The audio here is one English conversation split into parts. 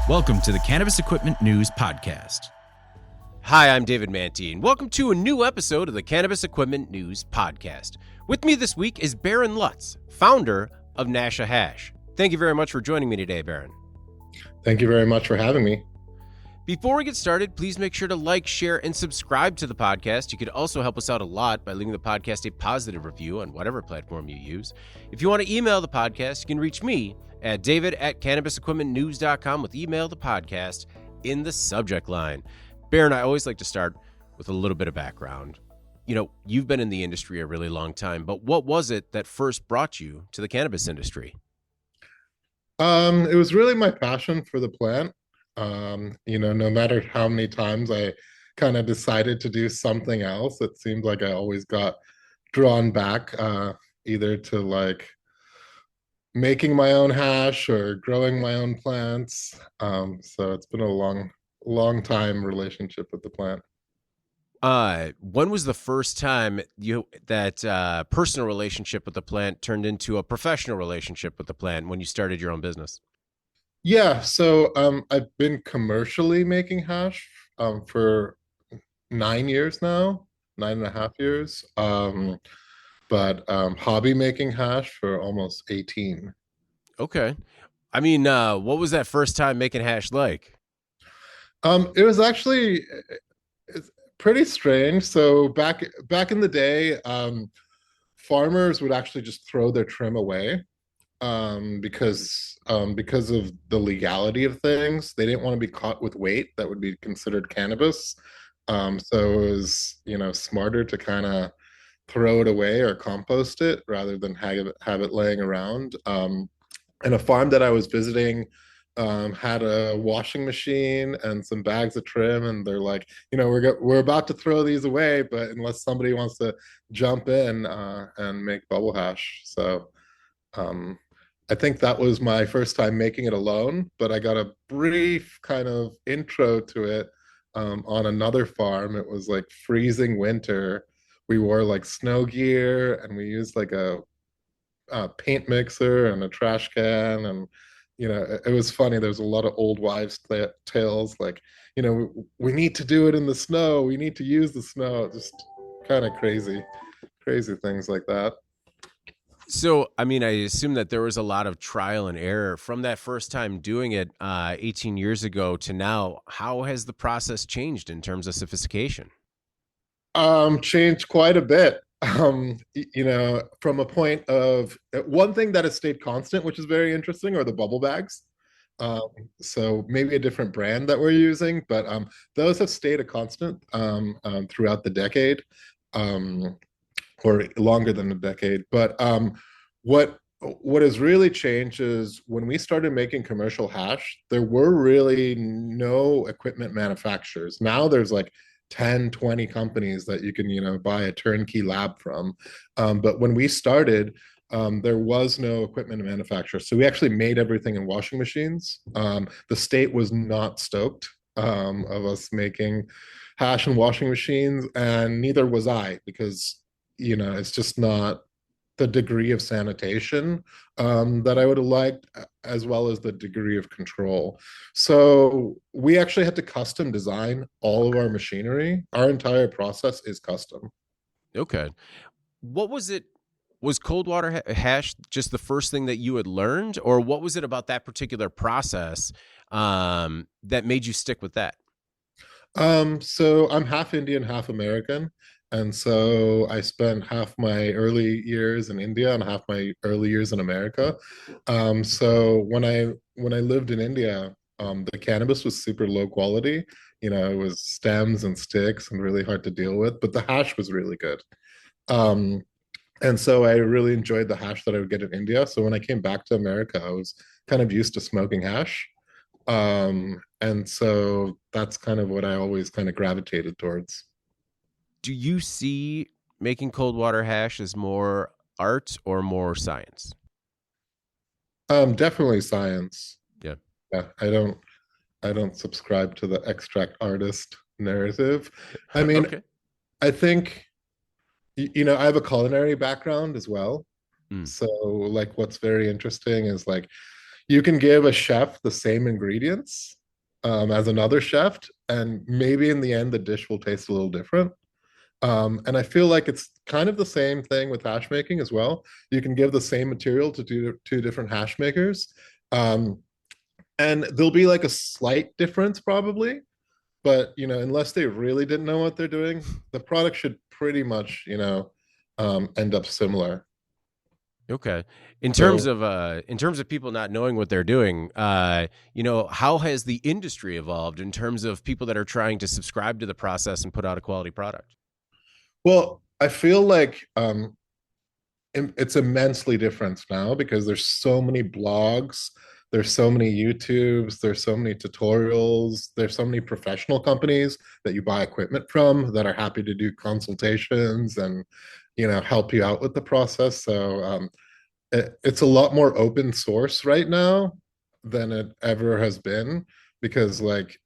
Welcome to the Cannabis Equipment News Podcast. Hi, I'm David Mantine, and welcome to a new episode of the Cannabis Equipment News Podcast. With me this week is Barron Lutz, founder of Nasha Hash. Thank you very much for joining me today, Barron. Thank you very much for having me. Before we get started, please make sure to like, share, and subscribe to the podcast. You could also help us out a lot by leaving the podcast a positive review on whatever platform you use. If you want to email the podcast, you can reach me at david@cannabisequipmentnews.com with email the podcast in the subject line. Barron, I always like to start with a little bit of background. You know, you've been in the industry a really long time, but what was it that first brought you to the cannabis industry? It was really my passion for the plant. No matter how many times I kind of decided to do something else, it seemed like I always got drawn back, either to like making my own hash or growing my own plants. So it's been a long time relationship with the plant. When was the first time that personal relationship with the plant turned into a professional relationship with the plant when you started your own business? Yeah, so I've been commercially making hash for 9 years now, 9.5 years. But hobby making hash for almost 18. Okay. I mean, what was that first time making hash like? It was actually it's pretty strange. So back in the day, farmers would actually just throw their trim away because of the legality of things. They didn't want to be caught with weight that would be considered cannabis. So it was, smarter to kind of throw it away or compost it rather than have it laying around. And a farm that I was visiting had a washing machine and some bags of trim, and they're like, we're about to throw these away, but unless somebody wants to jump in and make bubble hash. So I think that was my first time making it alone, but I got a brief kind of intro to it on another farm. It was like freezing winter. We wore like snow gear, and we used like a paint mixer and a trash can, and it was funny. There's a lot of old wives' tales, like, we need to do it in the snow. We need to use the snow. Just kind of crazy things like that. So, I mean, I assume that there was a lot of trial and error from that first time doing it 18 years ago to now. How has the process changed in terms of sophistication? Changed quite a bit. From a point of one thing that has stayed constant, which is very interesting, are the bubble bags. So maybe a different brand that we're using, but those have stayed a constant throughout the decade, or longer than a decade. But what has really changed is when we started making commercial hash, there were really no equipment manufacturers. Now there's like 10, 20 companies that you can, buy a turnkey lab from. But when we started, there was no equipment manufacturer. So we actually made everything in washing machines. The state was not stoked of us making hash in washing machines, and neither was I, because, it's just not the degree of sanitation that I would have liked, as well as the degree of control. So we actually had to custom design all of our machinery. Our entire process is custom. Okay. What was it? Was cold water hash just the first thing that you had learned, or what was it about that particular process that made you stick with that? So I'm half Indian, half American. And so I spent half my early years in India and half my early years in America. So when I lived in India, the cannabis was super low quality. It was stems and sticks and really hard to deal with, but the hash was really good. Um, and so I really enjoyed the hash that I would get in India. So when I came back to America, I was kind of used to smoking hash. And so that's kind of what I always kind of gravitated towards. Do you see making cold water hash as more art or more science? Definitely science. Yeah. Yeah, I don't subscribe to the extract artist narrative. I mean, Okay. I think I have a culinary background as well. Mm. So like what's very interesting is like, you can give a chef the same ingredients as another chef, and maybe in the end the dish will taste a little different. And I feel like it's kind of the same thing with hash making as well. You can give the same material to two different hash makers, um, and there'll be like a slight difference probably, but unless they really didn't know what they're doing, the product should pretty much end up similar. Okay. So In terms of people not knowing what they're doing, how has the industry evolved in terms of people that are trying to subscribe to the process and put out a quality product? well, I feel like it's immensely different now because there's so many blogs, there's so many YouTubes, there's so many tutorials, there's so many professional companies that you buy equipment from that are happy to do consultations and help you out with the process. So it's a lot more open source right now than it ever has been, because like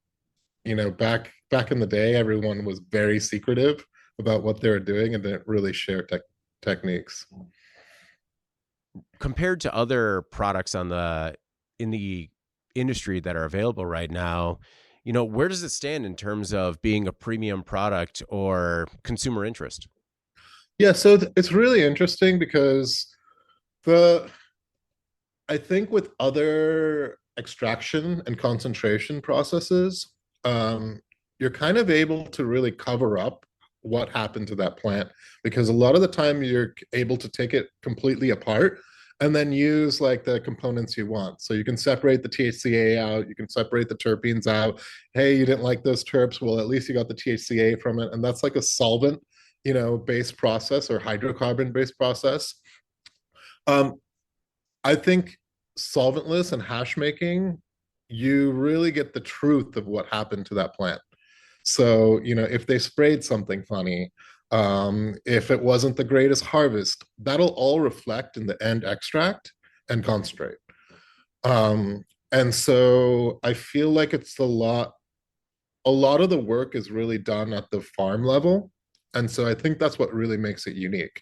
back in the day everyone was very secretive about what they were doing and didn't really share techniques. Compared to other products in the industry that are available right now, where does it stand in terms of being a premium product or consumer interest? Yeah, so it's really interesting because the I think with other extraction and concentration processes, you're kind of able to really cover up what happened to that plant, because a lot of the time you're able to take it completely apart and then use like the components you want. So you can separate the THCA out, you can separate the terpenes out. Hey, you didn't like those terps, well, at least you got the THCA from it, and that's like a solvent, based process or hydrocarbon based process. Um, I think solventless and hash making, you really get the truth of what happened to that plant. So, if they sprayed something funny, if it wasn't the greatest harvest, that'll all reflect in the end extract and concentrate. Um, and so I feel like a lot of the work is really done at the farm level. And so I think that's what really makes it unique,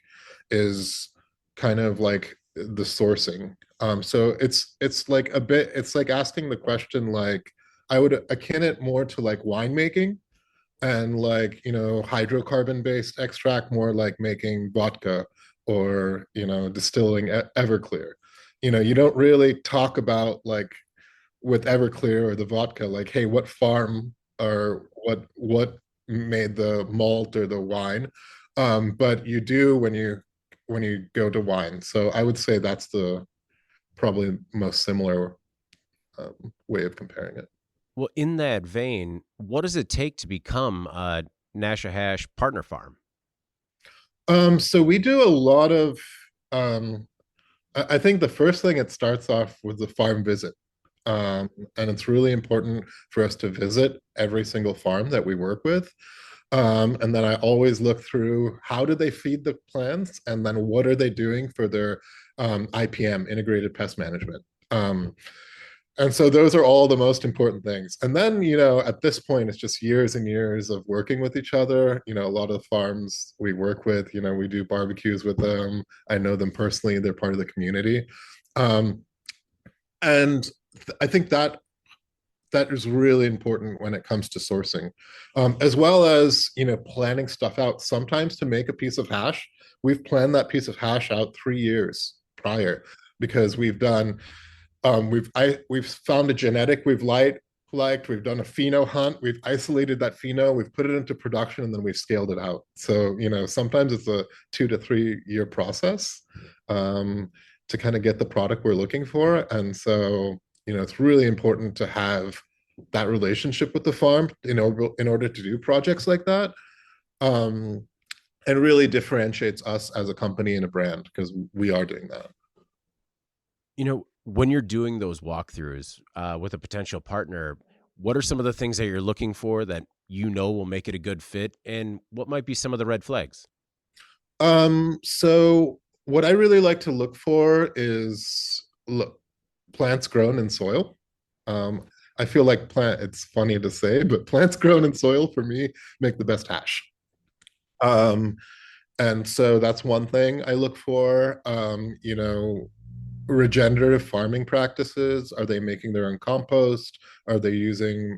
is kind of like the sourcing. So it's like it's like asking the question, like I would akin it more to like winemaking, and like hydrocarbon based extract more like making vodka, or distilling Everclear. You don't really talk about like with Everclear or the vodka, like, hey, what farm or what made the malt or the wine. But you do when you go to wine. So I would say that's the probably most similar way of comparing it. Well, in that vein, what does it take to become a Nasha Hash partner farm? So we do a lot of um, I think the first thing, it starts off with the farm visit. And it's really important for us to visit every single farm that we work with. And then I always look through how do they feed the plants, and then what are they doing for their IPM, integrated pest management. And so those are all the most important things. And then, at this point, it's just years and years of working with each other. A lot of the farms we work with, we do barbecues with them. I know them personally, they're part of the community. Um, and I think that is really important when it comes to sourcing, as well as planning stuff out. Sometimes to make a piece of hash, we've planned that piece of hash out 3 years prior, because we've found a genetic liked, we've done a pheno hunt, we've isolated that pheno, we've put it into production, and then we've scaled it out. So sometimes it's a 2 to 3 year process, to kind of get the product we're looking for. And so it's really important to have that relationship with the farm in order to do projects like that. And really differentiates us as a company and a brand, because we are doing that. When you're doing those walkthroughs with a potential partner, what are some of the things that you're looking for that will make it a good fit, and what might be some of the red flags? So what I really like to look for is plants grown in soil. Um, I feel like it's funny to say, but plants grown in soil for me make the best hash. Um, and so that's one thing I look for. regenerative farming practices? Are they making their own compost? Are they using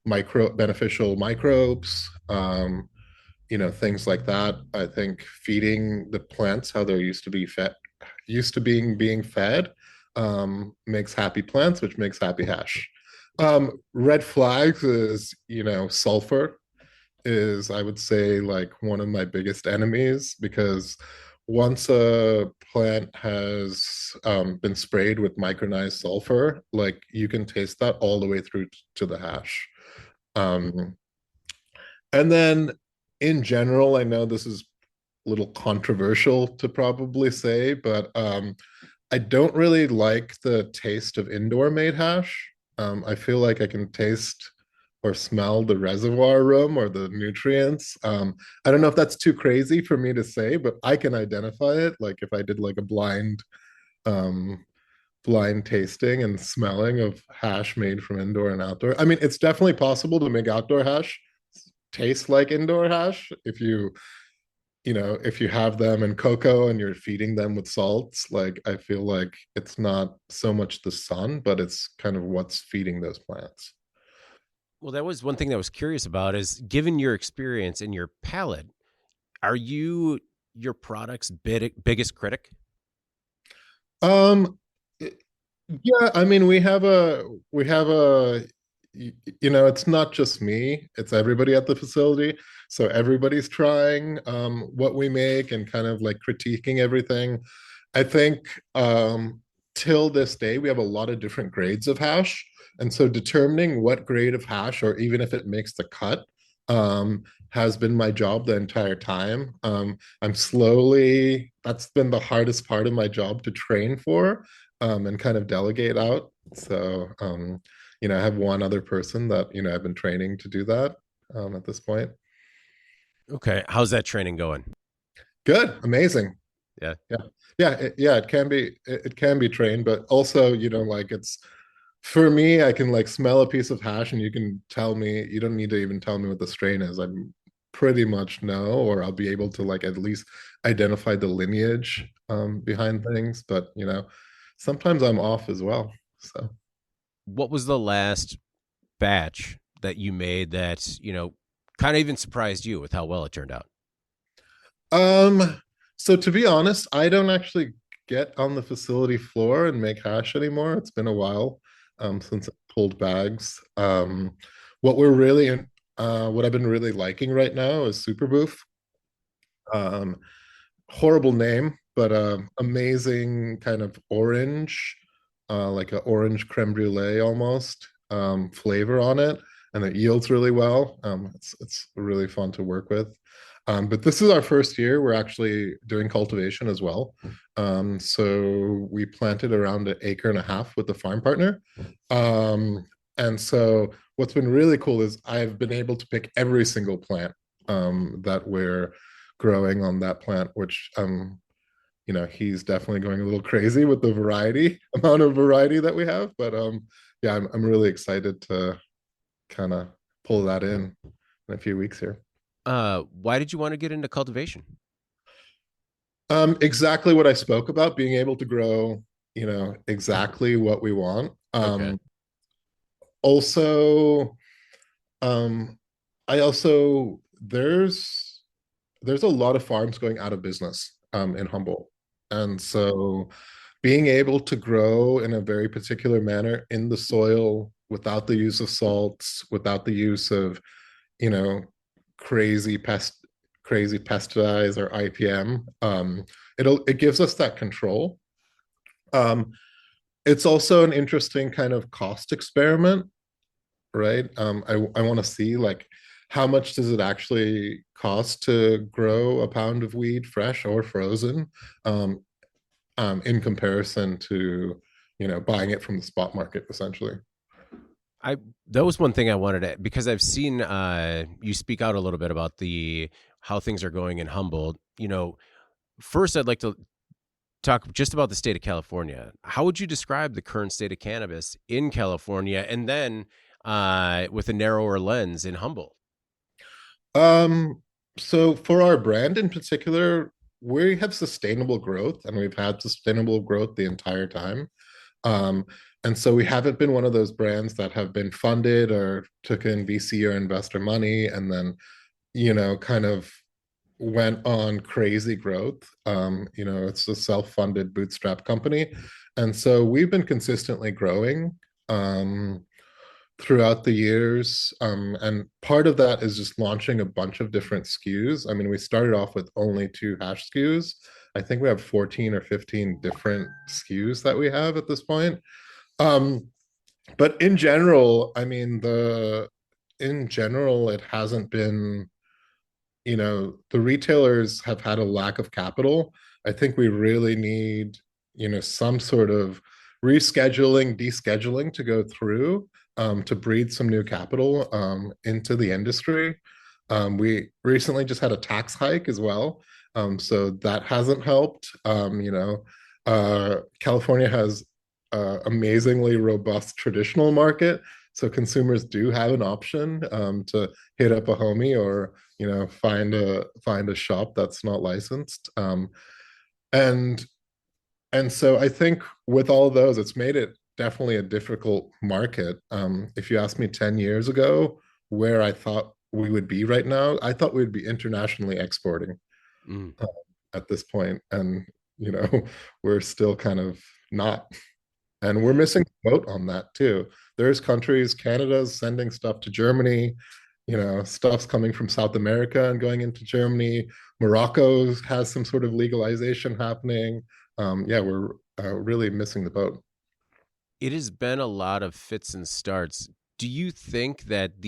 micro beneficial microbes? Things like that. I think feeding the plants how they're used to being fed, makes happy plants, which makes happy hash. Red flags is, sulfur is, I would say, like one of my biggest enemies, because once a plant has been sprayed with micronized sulfur, like you can taste that all the way through to the hash. Um, and then in general, I know this is a little controversial to probably say, but I don't really like the taste of indoor made hash. I feel like I can taste or smell the reservoir room or the nutrients. I don't know if that's too crazy for me to say, but I can identify it. Like if I did like a um, blind tasting and smelling of hash made from indoor and outdoor. I mean, it's definitely possible to make outdoor hash taste like indoor hash if you have them in cocoa and you're feeding them with salts. Like I feel like it's not so much the sun, but it's kind of what's feeding those plants. Well, that was one thing that I was curious about is given your experience and your palate, are you your product's biggest critic? Um, yeah, I mean, we have a, it's not just me, it's everybody at the facility. So everybody's trying what we make and kind of like critiquing everything. I think till this day, we have a lot of different grades of hash. And so determining what grade of hash, or even if it makes the cut, has been my job the entire time. That's been the hardest part of my job to train for, and kind of delegate out. So, I have one other person that, I've been training to do that at this point. Okay. How's that training going? Good, amazing. Yeah. Yeah, yeah, it can be trained, but also, like it's for me, I can like smell a piece of hash and you can tell me, you don't need to even tell me what the strain is. I pretty much know, or I'll be able to like at least identify the lineage behind things. But sometimes I'm off as well. So What was the last batch that you made that, kind of even surprised you with how well it turned out? um so to be honest, I don't actually get on the facility floor and make hash anymore. It's been a while since I pulled bags. What I've been really liking right now is Super Booth. Um, Horrible name, but amazing kind of orange, like an orange creme brulee almost, flavor on it, and it yields really well. It's really fun to work with. But this is our first year. We're actually doing cultivation as well. So we planted around an acre and a half with the farm partner. And so what's been really cool is I've been able to pick every single plant that we're growing on that plant, which he's definitely going a little crazy with the amount of variety that we have. But yeah, I'm really excited to kind of pull that in a few weeks here. Why did you want to get into cultivation? Exactly what I spoke about, being able to grow, exactly what we want. Okay. Also, um, I also there's a lot of farms going out of business in Humboldt. And so being able to grow in a very particular manner in the soil without the use of salts, without the use of, you know, crazy pesticides or IPM, it gives us that control. Um, it's also an interesting kind of cost experiment, right? I want to see like how much does it actually cost to grow a pound of weed, fresh or frozen, um, in comparison to buying it from the spot market, essentially. I That was one thing I wanted to, because I've seen you speak out a little bit about the how things are going in Humboldt. First I'd like to talk just about the state of California. How would you describe the current state of cannabis in California, and then with a narrower lens in Humboldt? Um, so for our brand in particular, we have sustainable growth, and we've had sustainable growth the entire time. Um, and so we haven't been one of those brands that have been funded or took in VC or investor money and then, kind of went on crazy growth. It's a self-funded bootstrap company. And so we've been consistently growing throughout the years. And part of that is just launching a bunch of different SKUs. I mean, we started off with only 2 hash SKUs. I think we have 14 or 15 different SKUs that we have at this point. Um, but in general, I mean, it hasn't been, the retailers have had a lack of capital. I think we really need, some sort of rescheduling, descheduling to go through to breathe some new capital into the industry. We recently just had a tax hike as well. So that hasn't helped. California has amazingly robust traditional market. So consumers do have an option to hit up a homie or find a shop that's not licensed. And so I think with all of those, it's made it definitely a difficult market. If you asked me 10 years ago where I thought we would be right now, I thought we'd be internationally exporting Mm. at this point, and we're still kind of not. And we're missing the boat on that too. There's countries, Canada's sending stuff to Germany, stuff's coming from South America and going into Germany. Morocco has some sort of legalization happening. Yeah, we're really missing the boat. It has been a lot of fits and starts. Do you think that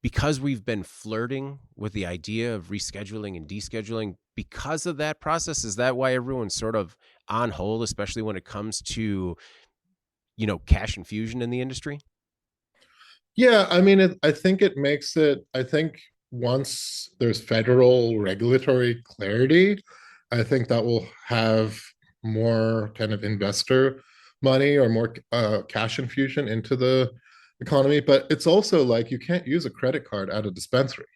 because we've been flirting with the idea of rescheduling and descheduling because of that process, is that why everyone's sort of on hold, especially when it comes to, cash infusion in the industry? Yeah, I mean, I think it makes it, I think once there's federal regulatory clarity, I think that will have more kind of investor money or more cash infusion into the economy. But it's also like you can't use a credit card at a dispensary,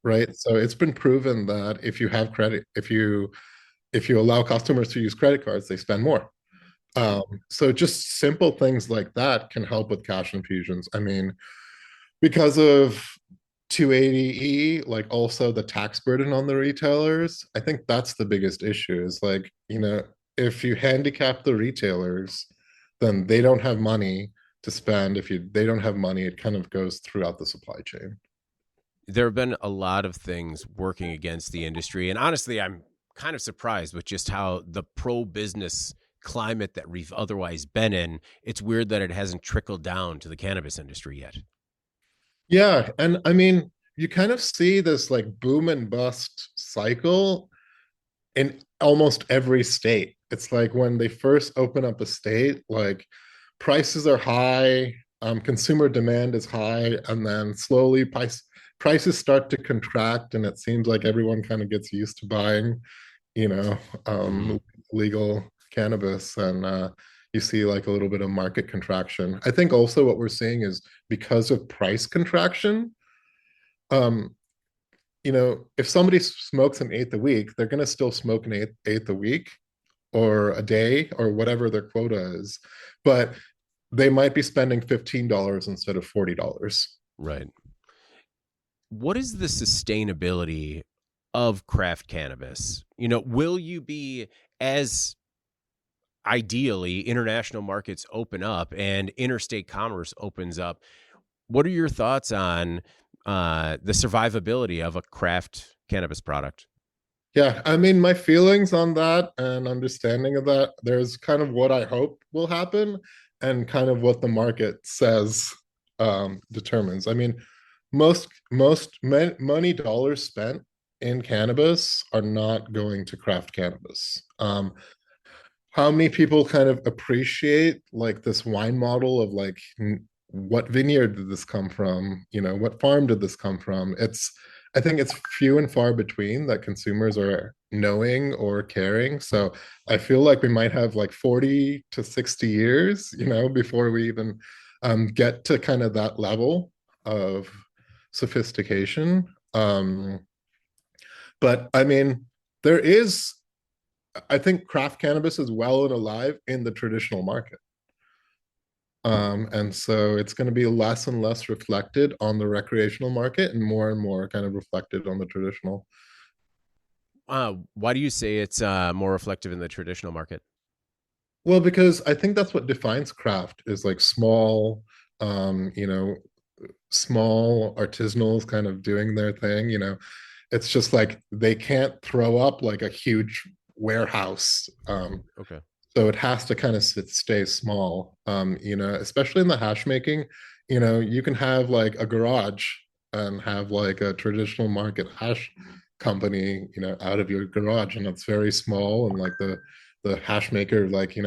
right? So it's been proven that if you have credit, if you allow customers to use credit cards, they spend more. So just simple things like that can help with cash infusions. I mean, because of 280E, like also the tax burden on the retailers, I think that's the biggest issue is like, if you handicap the retailers, then they don't have money to spend. If they don't have money, it kind of goes throughout the supply chain. There have been a lot of things working against the industry. And honestly, I'm kind of surprised with just how the pro-business climate that we've otherwise been in, it's weird that it hasn't trickled down to the cannabis industry yet. Yeah, and I mean, you kind of see this like boom and bust cycle in almost every state. It's like when they first open up a state, like prices are high, consumer demand is high, and then slowly prices start to contract, and it seems like everyone kind of gets used to buying, you know, Mm-hmm. legal cannabis, and you see like a little bit of market contraction. I think also what we're seeing is because of price contraction, um, if somebody smokes an eighth a week, they're going to still smoke an eighth a week or a day or whatever their quota is, but they might be spending $15 instead of $40. Right. What is the sustainability of craft cannabis? Will you be, as ideally international markets open up and interstate commerce opens up, what are your thoughts on the survivability of a craft cannabis product? Yeah, I mean, my feelings on that and understanding of that, there's kind of what I hope will happen and kind of what the market says determines. I mean, money dollars spent in cannabis are not going to craft cannabis. How many people kind of appreciate like this wine model of like what vineyard did this come from, what farm did this come from? I think it's few and far between that consumers are knowing or caring. So I feel like we might have like 40 to 60 years, before we even get to kind of that level of sophistication. But I mean, there is I think craft cannabis is well and alive in the traditional market. And so it's going to be less and less reflected on the recreational market and more kind of reflected on the traditional. Why do you say it's more reflective in the traditional market? Well, because I think that's what defines craft is like small, small artisanals kind of doing their thing. It's just like they can't throw up like a huge warehouse. Okay. So it has to kind of stay small. Especially in the hash making, you can have like a garage and have like a traditional market hash company, out of your garage, and it's very small, and like the hash maker, like,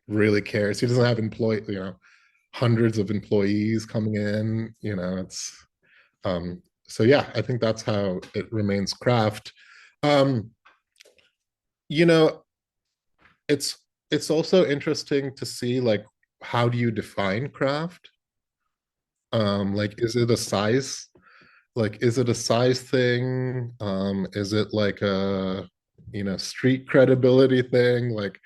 really cares. He doesn't have hundreds of employees coming in, it's so yeah, I think that's how it remains craft. Um, you know, it's it's also interesting to see like how do you define craft? Like is it a size thing? Is it like a street credibility thing? Like,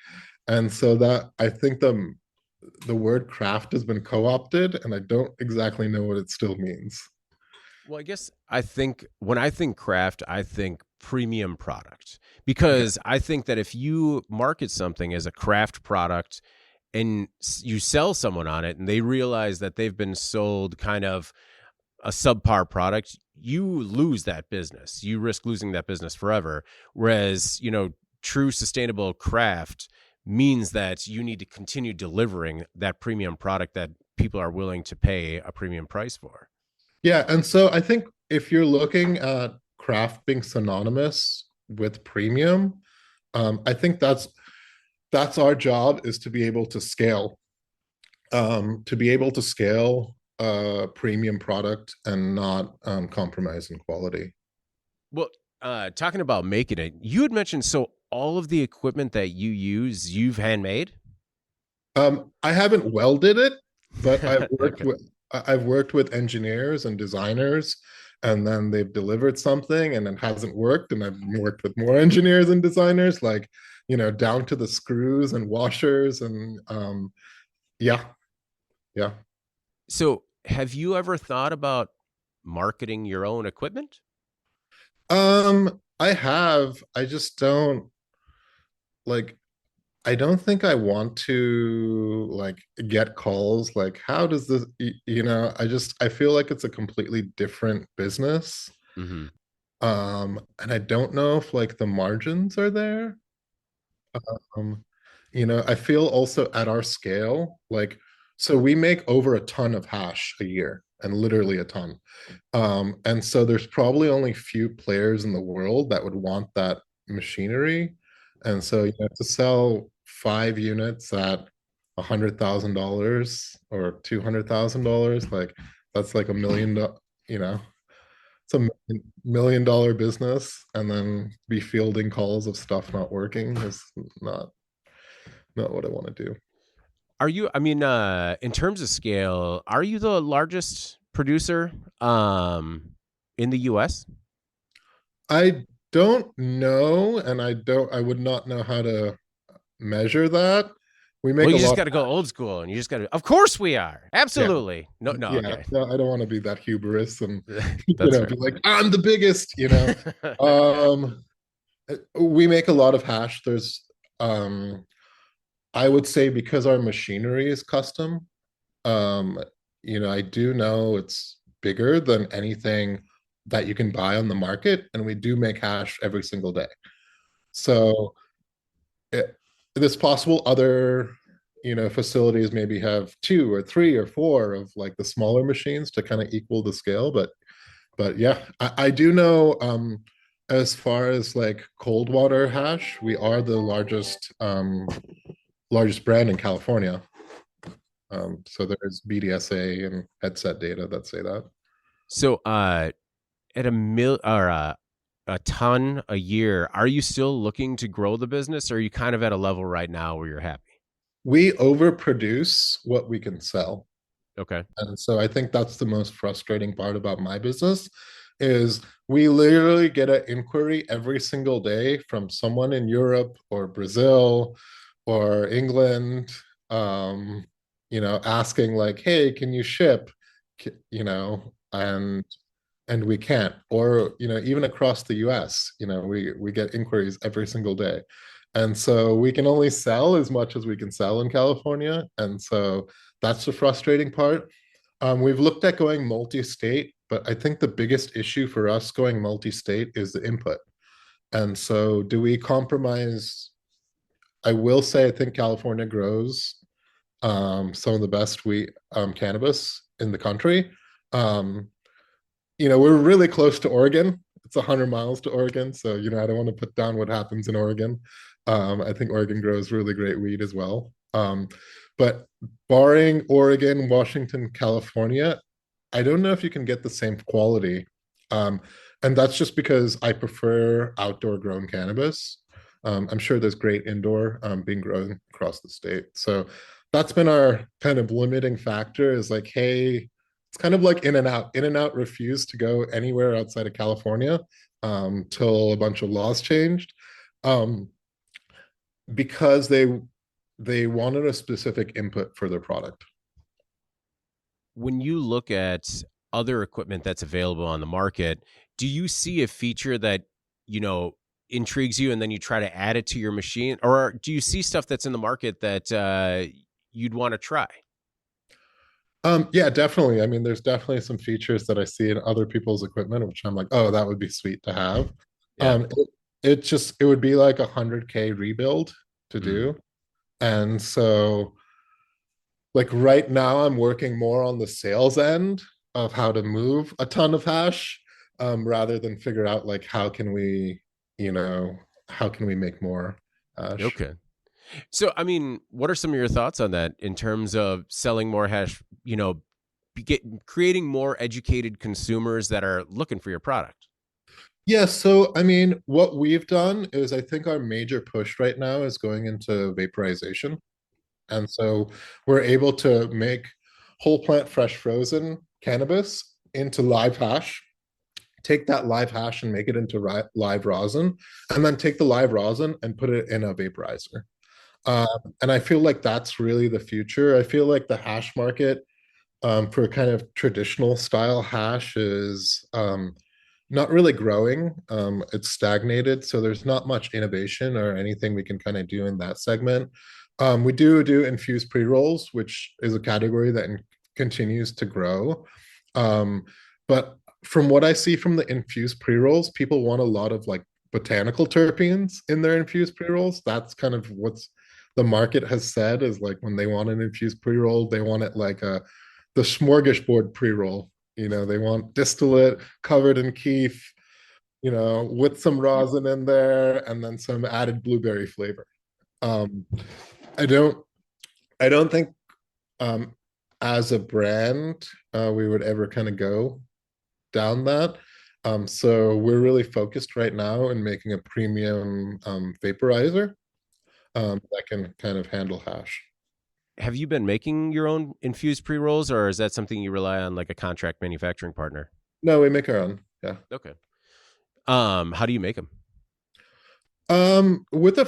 and so that I think the word craft has been co-opted, and I don't exactly know what it still means. Well, I guess I think when I think craft, I think premium product Okay. because I think that if you market something as a craft product and you sell someone on it and they realize that they've been sold kind of a subpar product, you lose that business. You risk losing that business forever. Whereas, true sustainable craft means that you need to continue delivering that premium product that people are willing to pay a premium price for. Yeah, and so I think if you're looking at craft being synonymous with premium, I think that's our job, is to be able to scale, a premium product and not compromise in quality. Well, talking about making it, you had mentioned so all of the equipment that you use, you've handmade. I haven't welded it, but Okay. I've worked with engineers and designers, and then they've delivered something and it hasn't worked, and I've worked with more engineers and designers, like, down to the screws and washers, and yeah, yeah. So, have you ever thought about marketing your own equipment? I have. I just don't like. I don't think I want to like get calls like, how does this, I feel like it's a completely different business. Mm-hmm. And I don't know if like the margins are there. Um, I feel also at our scale, like, so we make over a ton of hash a year, and literally a ton. And so there's probably only few players in the world that would want that machinery. And so you have to sell 5 units at $100,000 or $200,000. Like, that's like you know, it's a $1 million business, and then be fielding calls of stuff not working is not not what I want to do. Are you? I mean, in terms of scale, are you the largest producer in the U.S.? I don't know, and I would not know how to measure that. We Well, make a you just lot. got to go old school, and you just got to. Of course, we are. Yeah, Absolutely. No, no. yeah. Okay. No, I don't want to be that hubris and That's be fair. like, I'm the biggest. Um, we make a lot of hash. Um, I would say, because our machinery is custom, um, I do know it's bigger than anything that you can buy on the market, and we do make hash every single day. So it, it's possible other facilities maybe have two or three or four of like the smaller machines to kind of equal the scale, but yeah, I do know, as far as like cold water hash, we are the largest brand in California. So there's BDSA and headset data that say that. So, at a ton a year, are you still looking to grow the business, or are you kind of at a level right now where you're happy? We overproduce what we can sell. Okay. And so I think that's the most frustrating part about my business, is we literally get an inquiry every single day from someone in Europe or Brazil or England, um, asking like, "Hey, can you ship?" And we can't. Or even across the US, we get inquiries every single day. And so we can only sell as much as we can sell in California. And so that's the frustrating part. We've looked at going multi-state, but I think the biggest issue for us going multi-state is the input. And so do we compromise? I will say I think California grows some of the best wheat cannabis in the country. Um, we're really close to Oregon. It's 100 miles to Oregon. So, I don't want to put down what happens in Oregon. I think Oregon grows really great weed as well. But barring Oregon, Washington, California, I don't know if you can get the same quality. Um, and that's just because I prefer outdoor grown cannabis. I'm sure there's great indoor being grown across the state. So that's been our kind of limiting factor is like, hey, it's kind of like In and Out. In and Out refused to go anywhere outside of California till a bunch of laws changed um, because they wanted a specific input for their product. When you look at other equipment that's available on the market, do you see a feature that, intrigues you and then you try to add it to your machine? Or do you see stuff that's in the market that you'd want to try? Yeah, definitely. I mean, there's definitely some features that I see in other people's equipment, which I'm like, oh, that would be sweet to have. Yeah. It would be like 100K rebuild to Mm. do. And so like right now I'm working more on the sales end of how to move a ton of hash rather than figure out like you know, how can we make more hash. Okay. So, I mean, what are some of your thoughts on that in terms of selling more hash, creating more educated consumers that are looking for your product? Yeah, so I mean, what we've done is I think our major push right now is going into vaporization. And so we're able to make whole plant fresh frozen cannabis into live hash, take that live hash and make it into live rosin, and then take the live rosin and put it in a vaporizer. Um, and I feel like that's really the future. I feel like the hash market for kind of traditional style hash is not really growing. It's stagnated, so there's not much innovation or anything we can kind of do in that segment. We do infused pre-rolls, which is a category that continues to grow. But from what I see from the infused pre-rolls, people want a lot of like botanical terpenes in their infused pre-rolls. That's kind of what's the market has said is like when they want an infused pre-roll, they want it like the smorgasbord pre-roll. They want distillate covered in keef, with some rosin in there and then some added blueberry flavor. Um, I don't think um, as a brand we would ever kind of go down that. So we're really focused right now in making a premium vaporizer that can kind of handle hash. Have you been making your own infused pre-rolls, or is that something you rely on like a contract manufacturing partner? No, we make our own. Yeah. Okay. How do you make them? With a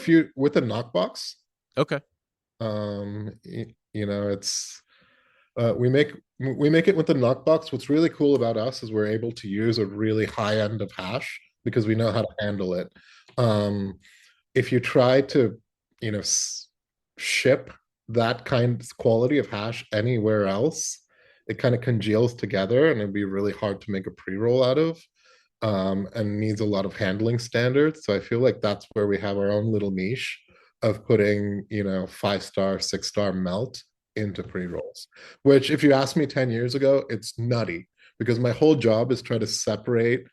knockbox. Okay. It's we make it with the knockbox. What's really cool about us is we're able to use a really high end of hash because we know how to handle it. Um, if you try to, ship that kind of quality of hash anywhere else, it kind of congeals together and it'd be really hard to make a pre-roll out of. And needs a lot of handling standards. So I feel like that's where we have our own little niche of putting, 5-star, 6-star melt into pre-rolls, which if you asked me 10 years ago, it's nutty because my whole job is try to separate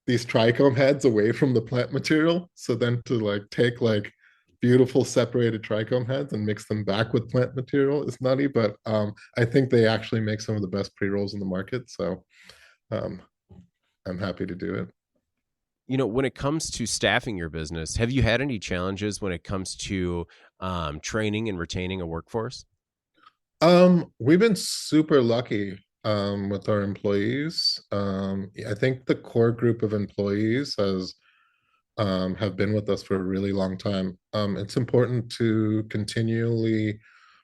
these trichome heads away from the plant material. So then to like take like beautiful separated trichome heads and mix them back with plant material is nutty, but I think they actually make some of the best pre-rolls in the market. So um, I'm happy to do it. When it comes to staffing your business, have you had any challenges when it comes to training and retaining a workforce? We've been super lucky. with our employees. I think the core group of employees has have been with us for a really long time. It's important to continually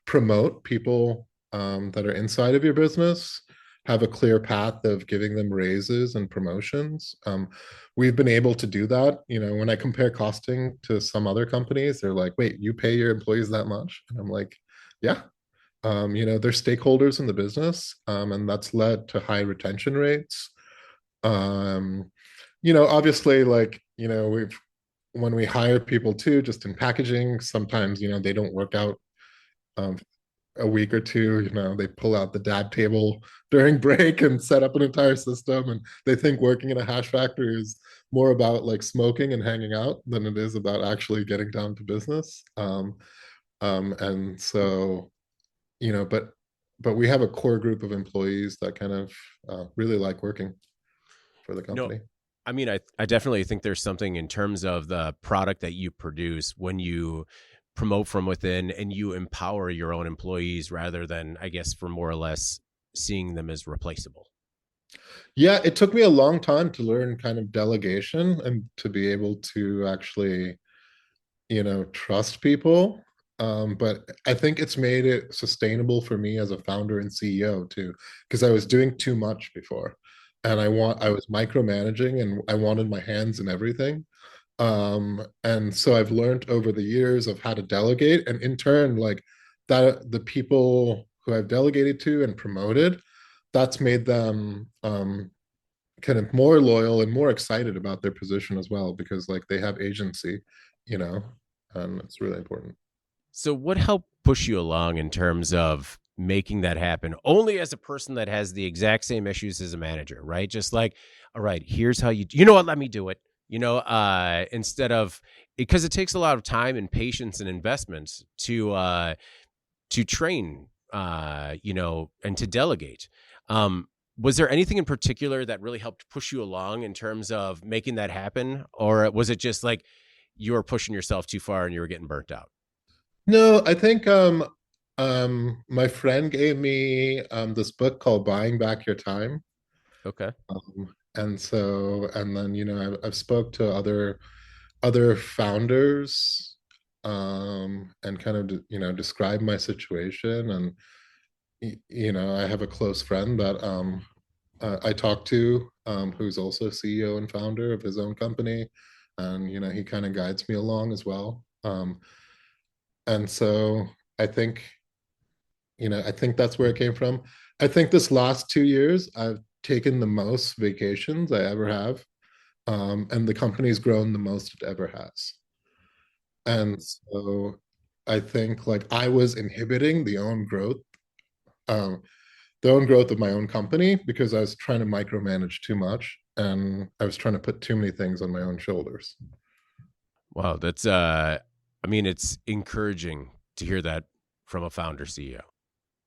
promote people that are inside of your business, have a clear path of giving them raises and promotions. We've been able to do that. When I compare costing to some other companies, they're like, wait, you pay your employees that much? And I'm like, yeah. They're stakeholders in the business, and that's led to high retention rates. Um, Obviously, like, we've when we hire people too, just in packaging, sometimes, they don't work out um, a week or two, they pull out the dab table during break and set up an entire system. And they think working in a hash factory is more about like smoking and hanging out than it is about actually getting down to business. And so, but we have a core group of employees that kind of really like working for the No, company. I mean, I definitely think there's something in terms of the product that you produce when you promote from within and you empower your own employees rather than, I guess, for more or less seeing them as replaceable. Yeah, it took me a long time to learn kind of delegation and to be able to actually, trust people. But I think it's made it sustainable for me as a founder and CEO too, because I was doing too much before, and I was micromanaging, and I wanted my hands in everything. And so I've learned over the years of how to delegate, and in turn, like that, the people who I've delegated to and promoted, that's made them kind of more loyal and more excited about their position as well, because like they have agency, you know, and it's really important. So, what helped push you along in terms of making that happen? Only as a person that has the exact same issues as a manager, right? Just like, all right, here's how you know what, let me do it. Instead of because it takes a lot of time and patience and investments to train, and to delegate. Was there anything in particular that really helped push you along in terms of making that happen, or was it just like you were pushing yourself too far and you were getting burnt out? No, I think my friend gave me this book called Buying Back Your Time. Okay. And then I've spoke to other founders and kind of describe my situation. And I have a close friend that I talk to, who's also CEO and founder of his own company, and he kind of guides me along as well. And so I think I think that's where it came from. I think this last 2 years I've taken the most vacations I ever have, and the company's grown the most it ever has. And so I think like I was inhibiting um, the own growth of my own company because I was trying to micromanage too much, and I was trying to put too many things on my own shoulders. Wow, that's I mean, it's encouraging to hear that from a founder CEO.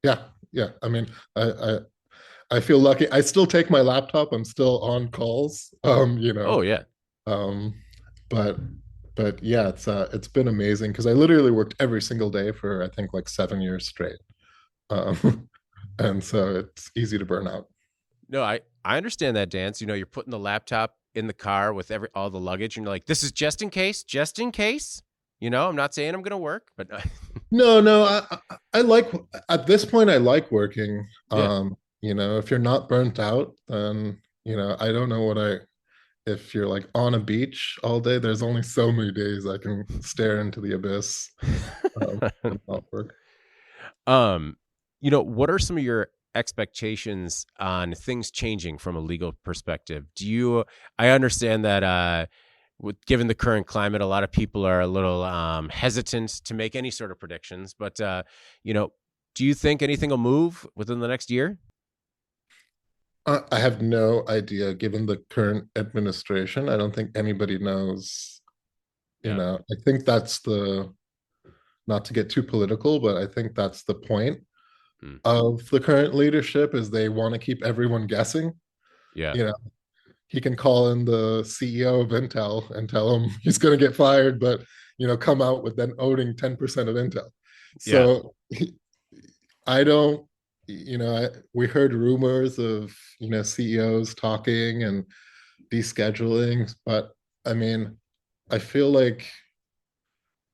Yeah, yeah. I mean, I feel lucky. I still take my laptop. I'm still on calls. Oh yeah. Um, but yeah, it's been amazing because I literally worked every single day for I think like 7 years straight. Um, and so it's easy to burn out. No, I understand that, dance. You're putting the laptop in the car with all the luggage, and you're like, this is just in case, just in case. I'm not saying I'm going to work, but No, no, I like at this point I like working. yeah. If you're not burnt out, then I don't know what I if you're like on a beach all day, there's only so many days I can stare into the abyss and not work. um, what are some of your expectations on things changing from a legal perspective? I understand that given the current climate, a lot of people are a little hesitant to make any sort of predictions, but do you think anything will move within the next year? I have no idea, given the current administration. I don't think anybody knows. Yeah. I think that's not to get too political, but I think that's the point Hmm. of the current leadership is they want to keep everyone guessing. Yeah. You know, he can call in the CEO of Intel and tell him he's going to get fired, but come out with then owning 10% of Intel. Yeah. So I don't. we heard rumors of, CEOs talking and descheduling, but I mean, I feel like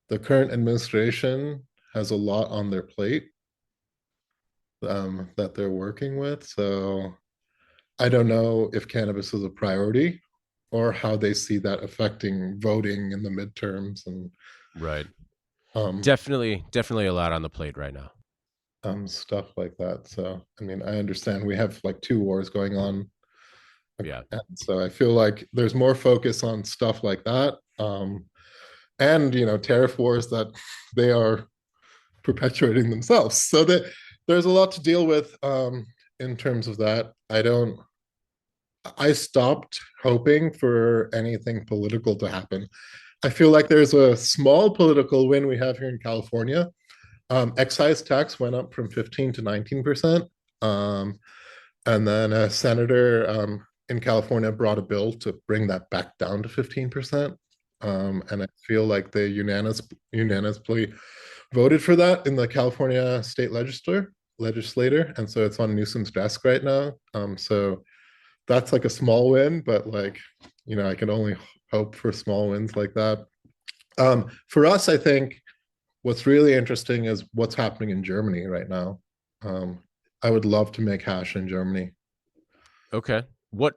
the current administration has a lot on their plate, that they're working with. So I don't know if cannabis is a priority or how they see that affecting voting in the midterms and Right. um, Definitely a lot on the plate right now. stuff like that. So, I mean, I understand we have like two wars going on. Yeah. And so I feel like there's more focus on stuff like that. And, tariff wars that they are perpetuating themselves. So that there's a lot to deal with in terms of that. I stopped hoping for anything political to happen. I feel like there's a small political win we have here in California. Excise tax went up from 15 to 19%. Um, and then a senator in California brought a bill to bring that back down to 15%. And I feel like they unanimously voted for that in the California state legislator. And so it's on Newsom's desk right now. So that's like a small win, but like, I can only hope for small wins like that. For us, I think what's really interesting is what's happening in Germany right now. Um, I would love to make hash in Germany. Okay. What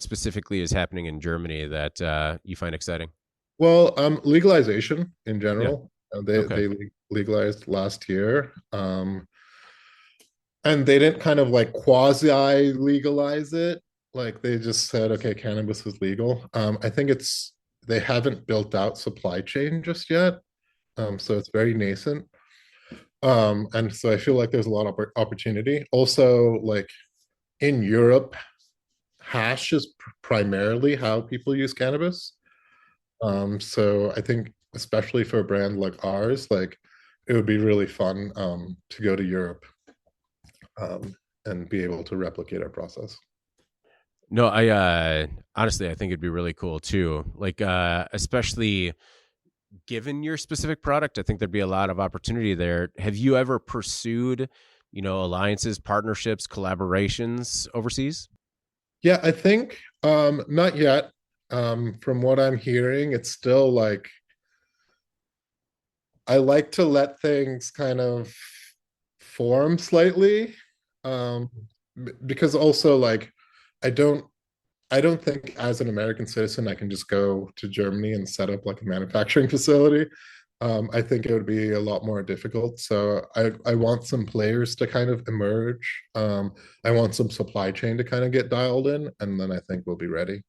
specifically is happening in Germany that you find exciting? Well, legalization in Yeah. general. Okay. They legalized last year, and they didn't kind of like quasi legalize it. Like they just said, okay, cannabis is legal. I think they haven't built out supply chain just yet, so it's very nascent. And so I feel like there's a lot of opportunity. Also, like in Europe, hash is primarily how people use cannabis. So I think especially for a brand like ours, like it would be really fun to go to Europe um, and be able to replicate our process. No, I honestly I think it'd be really cool too. Like especially given your specific product, I think there'd be a lot of opportunity there. Have you ever pursued, alliances, partnerships, collaborations overseas? Yeah, I think not yet. From what I'm hearing, it's still like I like to let things kind of form slightly, um, because also like I don't I don't think as an American citizen I can just go to Germany and set up like a manufacturing facility. I think it would be a lot more difficult. So I want some players to kind of emerge. I want some supply chain to kind of get dialed in, and then I think we'll be ready.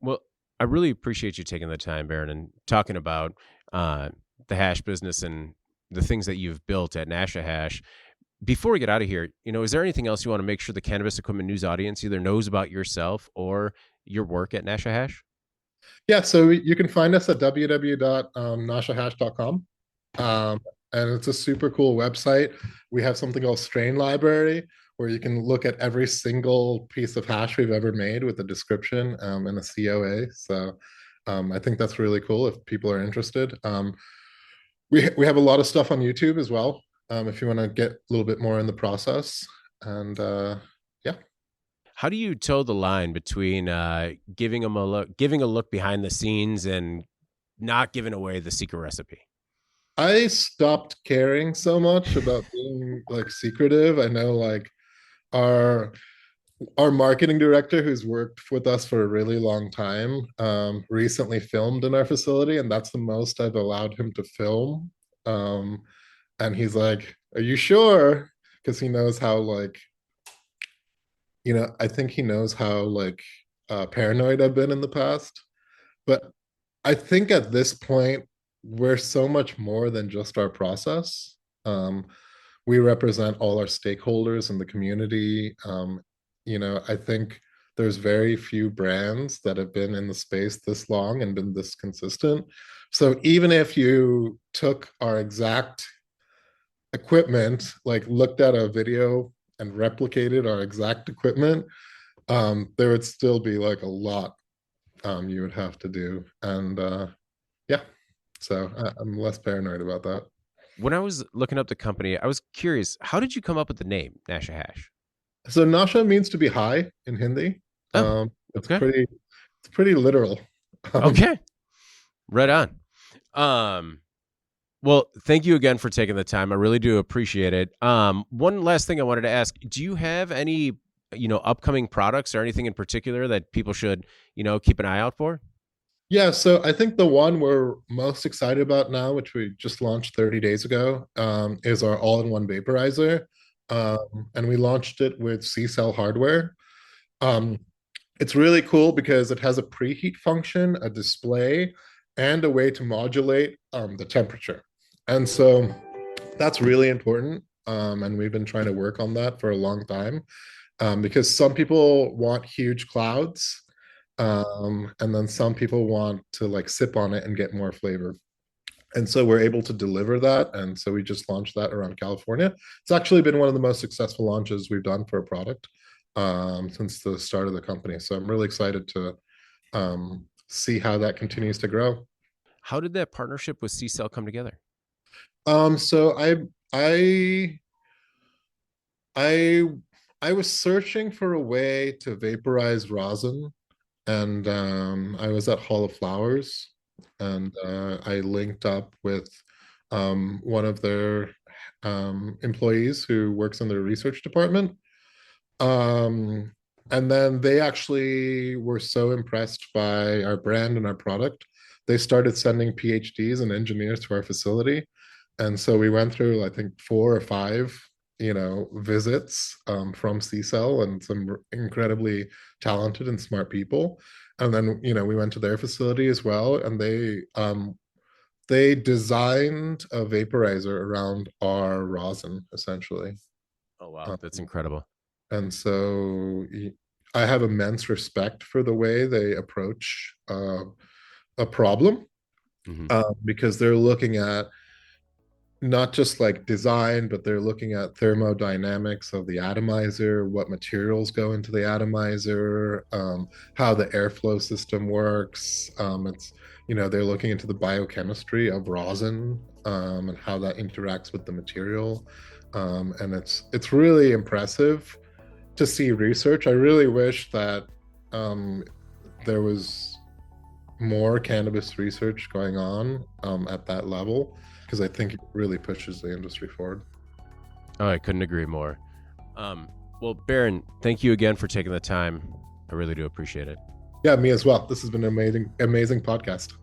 Well, I really appreciate you taking the time, Barron, and talking about uh, the hash business and the things that you've built at Nasha Hash. Before we get out of here, is there anything else you want to make sure the Cannabis Equipment News audience either knows about yourself or your work at Nasha Hash? Yeah, so you can find us at www.nashahash.com. Um, and it's a super cool website. We have something called Strain Library, where you can look at every single piece of hash we've ever made with a description and a COA. So I think that's really cool if people are interested. We have a lot of stuff on YouTube as well, if you want to get a little bit more in the process. And yeah. How do you toe the line between giving a look behind the scenes and not giving away the secret recipe? I stopped caring so much about being like secretive. I know like our our marketing director who's worked with us for a really long time recently filmed in our facility, and that's the most I've allowed him to film. And he's like, are you sure? Because he knows how like, I think he knows how like paranoid I've been in the past. But I think at this point we're so much more than just our process. We represent all our stakeholders in the community. I think there's very few brands that have been in the space this long and been this consistent. So even if you took our exact equipment, like looked at a video and replicated our exact equipment, there would still be like a lot you would have to do. And yeah, so I'm less paranoid about that. when I was looking up the company, I was curious, how did you come up with the name Nasha Hash? So Nasha means to be high in Hindi. Oh, It's okay. pretty literal. Okay. Right on. Well, thank you again for taking the time. I really do appreciate it. One last thing I wanted to ask, do you have any, upcoming products or anything in particular that people should, keep an eye out for? Yeah, so I think the one we're most excited about now, which we just launched 30 days ago, is our all-in-one vaporizer. And we launched it with C-Cell hardware. Um, it's really cool because it has a preheat function, a display, and a way to modulate the temperature. And so that's really important. And we've been trying to work on that for a long time because some people want huge clouds. And then some people want to like sip on it and get more flavor. And so we're able to deliver that. And so we just launched that around California. It's actually been one of the most successful launches we've done for a product since the start of the company. So I'm really excited to see how that continues to grow. How did that partnership with C-Cell come together? So I was searching for a way to vaporize rosin, and I was at Hall of Flowers, and I linked up with one of their employees who works in their research department. And then they actually were so impressed by our brand and our product, they started sending PhDs and engineers to our facility. And so we went through, I think, 4 or 5, visits from C-Cell and some incredibly talented and smart people. And then, we went to their facility as well, and they designed a vaporizer around our rosin, essentially. Oh, wow. That's incredible. And so I have immense respect for the way they approach a problem because they're looking at not just like design, but they're looking at thermodynamics of the atomizer, what materials go into the atomizer, how the airflow system works. They're looking into the biochemistry of rosin and how that interacts with the material. And it's really impressive to see research. I really wish that there was more cannabis research going on at that level, because I think it really pushes the industry forward. Oh, I couldn't agree more. Well, Barron, thank you again for taking the time. I really do appreciate it. Yeah, me as well. This has been an amazing podcast.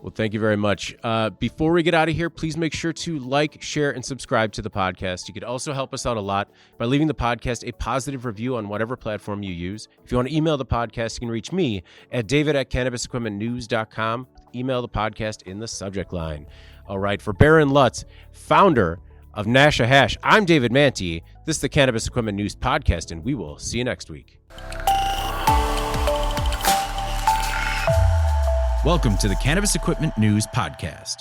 Well, thank you very much. Before we get out of here, please make sure to like, share, and subscribe to the podcast. You could also help us out a lot by leaving the podcast a positive review on whatever platform you use. If you want to email the podcast, you can reach me at david@cannabisequipmentnews.com. Email the podcast in the subject line. All right, for Barron Lutz, founder of Nasha Hash, I'm David Manti. This is the Cannabis Equipment News Podcast, and we will see you next week. Welcome to the Cannabis Equipment News Podcast.